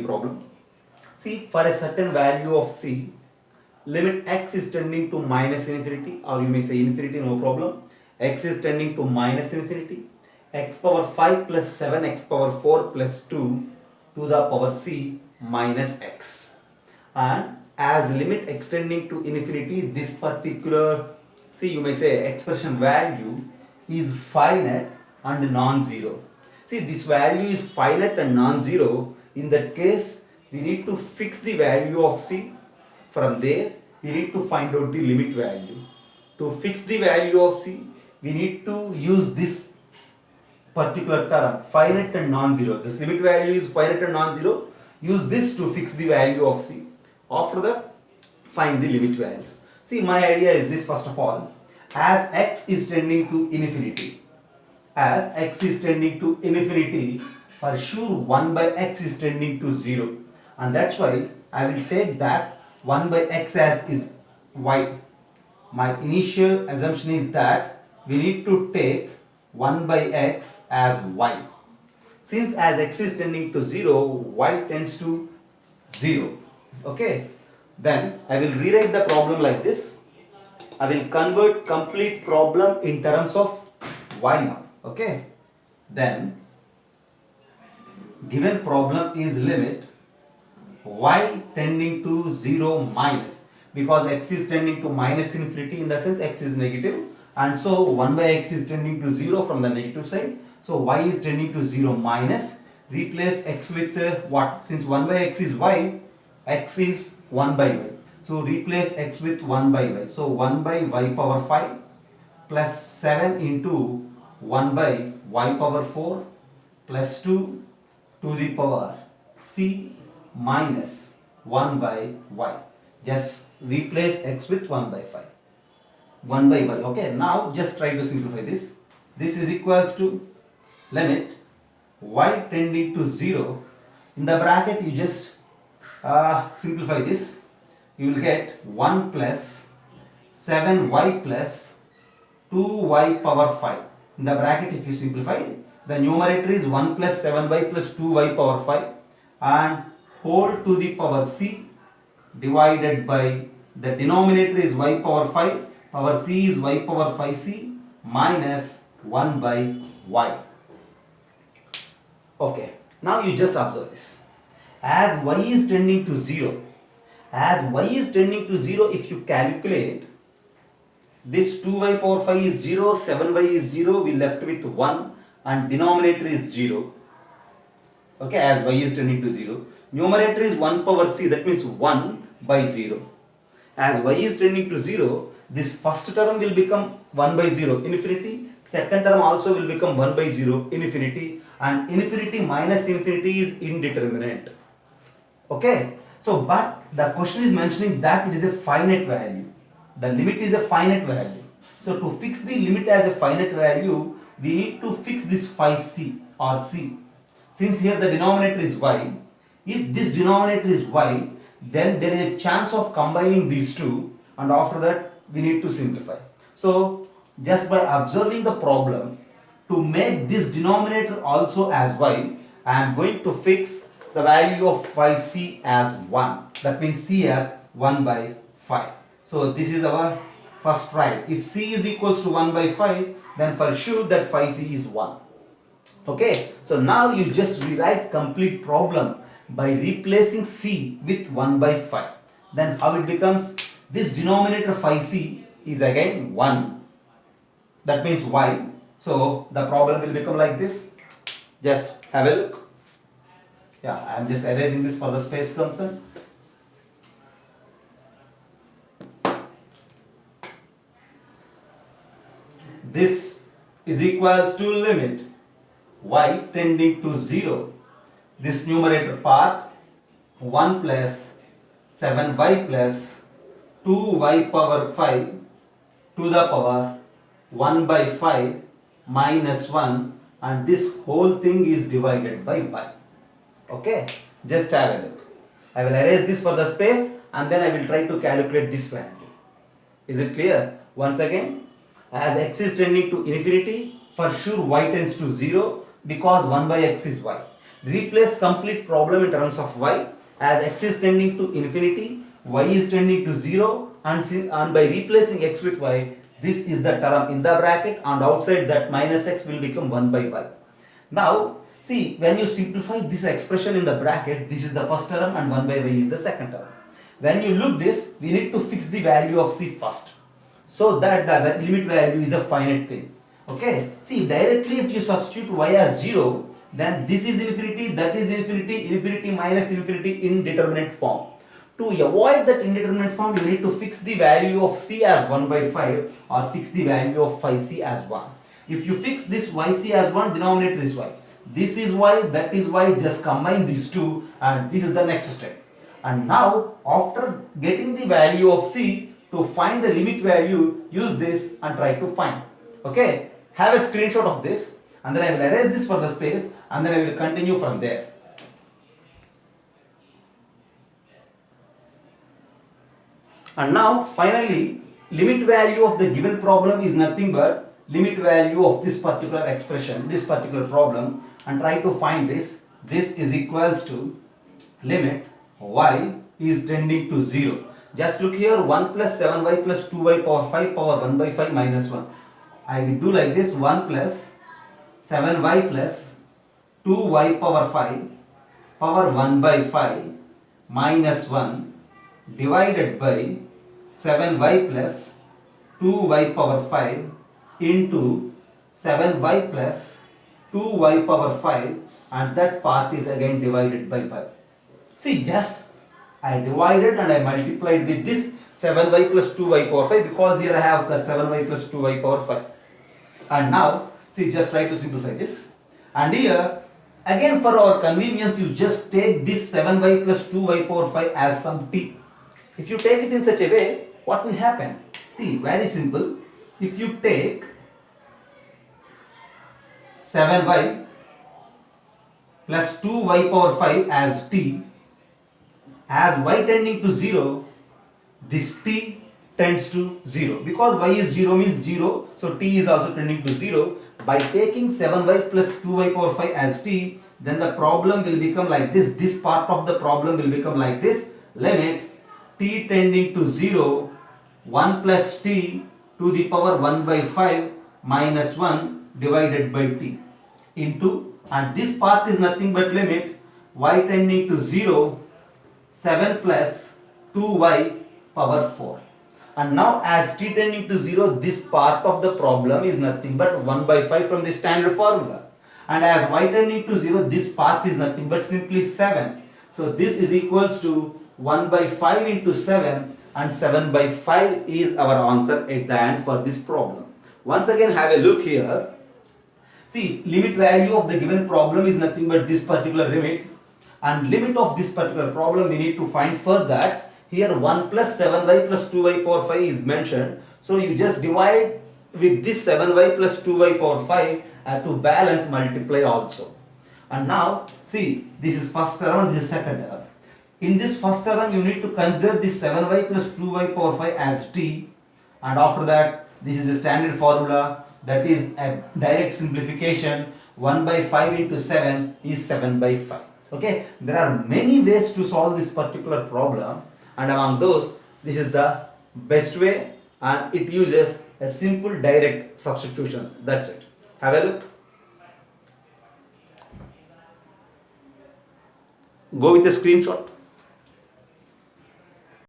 problem. See, for a certain value of c, limit x is tending to minus infinity, or you may say infinity, no problem. X is tending to minus infinity. X power 5 plus 7 x power 4 plus 2 to the power c minus x. And as limit extending to infinity, this particular, see, you may say expression value is finite and non-zero. See, this value is finite and non-zero. In that case, we need to fix the value of c. From there, we need to find out the limit value. To fix the value of c, we need to use this particular term, finite and non-zero. This limit value is finite and non-zero. Use this to fix the value of c. After that, find the limit value. See, my idea is this. First of all, as x is tending to infinity, for sure 1 by x is tending to 0, and that's why I will take that 1 by x as is y. My initial assumption is that we need to take 1 by x as y. Since as x is tending to 0, y tends to 0. Okay, then I will rewrite the problem like this. I will convert complete problem in terms of y now. Okay, then given problem is limit y tending to 0 minus, because x is tending to minus infinity, in the sense x is negative, and so 1 by x is tending to 0 from the negative side. So y is tending to 0 minus. Replace x with what? Since 1 by x is y, x is 1 by y. So replace x with 1 by y. So 1 by y power 5 plus 7 into 1 by y power 4 plus 2 to the power c minus 1 by y. Just replace x with 1 by 5. 1 by y. Okay, now just try to simplify this. This is equals to limit y tending to 0. In the bracket, you just simplify this. You will get 1 plus 7y plus 2y power 5. In the bracket, if you simplify, the numerator is 1 plus 7y plus 2y power 5 and whole to the power c divided by the denominator is y power 5, power c is y power 5c minus 1 by y. Okay, now you just observe this. As y is tending to 0, if you calculate this, 2y power 5 is 0, 7y is 0, we left with 1 and denominator is 0. Okay, as y is tending to 0. Numerator is 1 power c, that means 1 by 0. As y is tending to 0, this first term will become 1 by 0, infinity. Second term also will become 1 by 0, infinity. And infinity minus infinity is indeterminate. Okay, so but the question is mentioning that it is a finite value. The limit is a finite value. So to fix the limit as a finite value, we need to fix this phi c or c. Since here the denominator is y, if this denominator is y, then there is a chance of combining these two, and after that we need to simplify. So just by observing the problem, to make this denominator also as y, I am going to fix the value of phi c as 1. That means c as 1 by 5. So this is our first try. If c is equals to 1 by 5, then for sure that phi c is 1. Okay, so now you just rewrite complete problem by replacing c with 1 by 5. Then how it becomes? This denominator phi c is again 1. That means y. So the problem will become like this. Just have a look. Yeah, I am just erasing this for the space concern. This is equals to limit y tending to 0. This numerator part 1 plus 7y plus 2y power 5 to the power 1 by 5 minus 1, and this whole thing is divided by y. Okay, just have a look. I will erase this for the space and then I will try to calculate this value. Is it clear? Once again, as x is tending to infinity, for sure y tends to 0 because 1 by x is y. replace complete problem in terms of y, as x is tending to infinity, y is tending to 0, and by replacing x with y, this is the term in the bracket, and outside that minus x will become 1 by y. Now see, when you simplify this expression in the bracket, this is the first term and 1 by y is the second term. When you look this, we need to fix the value of c first, so that the limit value is a finite thing. Okay, see, directly if you substitute y as 0, then this is infinity, that is infinity, infinity minus infinity, indeterminate form. To avoid that indeterminate form, you need to fix the value of c as 1 by 5 or fix the value of phi c as 1. If you fix this yc as 1, denominator is y. This is y, that is y, just combine these two, and this is the next step. And now, after getting the value of c, to find the limit value, use this and try to find. Okay, have a screenshot of this, and then I will erase this for the space, and then I will continue from there. And now finally, limit value of the given problem is nothing but limit value of this particular expression, this particular problem, and try to find this. This is equals to limit y is tending to 0. Just look here, 1 plus 7y plus 2y power 5 power 1 by 5 minus 1. I will do like this, 1 plus 7y plus 2y power 5 power 1 by 5 minus 1 divided by 7y plus 2y power 5 into 7y plus 2y power 5, and that part is again divided by 5. See, just I divided and I multiplied with this 7y plus 2y power 5, because here I have that 7y plus 2y power 5. And now, see, just try to simplify this. And here, again for our convenience, you just take this 7y plus 2y power 5 as some t. If you take it in such a way, what will happen? See, very simple. If you take 7y plus 2y power 5 as t, as y tending to 0, this t tends to 0. Because y is 0 means 0, so t is also tending to 0. By taking 7y plus 2y power 5 as t, then the problem will become like this. This part of the problem will become like this. Limit t tending to 0, 1 plus t to the power 1 by 5 minus 1 divided by t into, and this part is nothing but limit y tending to 0, 7 plus 2y power 4. And now as t tending to 0, this part of the problem is nothing but 1 by 5 from the standard formula. And as y tending to 0, this part is nothing but simply 7. So this is equals to 1 by 5 into 7, and 7 by 5 is our answer at the end for this problem. Once again, have a look here. See, limit value of the given problem is nothing but this particular limit, and limit of this particular problem we need to find. For that, here 1 plus 7y plus 2y power 5 is mentioned, so you just divide with this 7y plus 2y power 5 to balance multiply also. And now see, this is first term and this is second term. In this first term, you need to consider this 7y plus 2y power 5 as t, and after that, this is a standard formula, that is a direct simplification. 1 by 5 into 7 is 7 by 5. Okay, there are many ways to solve this particular problem, and among those, this is the best way, and it uses a simple direct substitutions. That's it. Have a look. Go with the screenshot.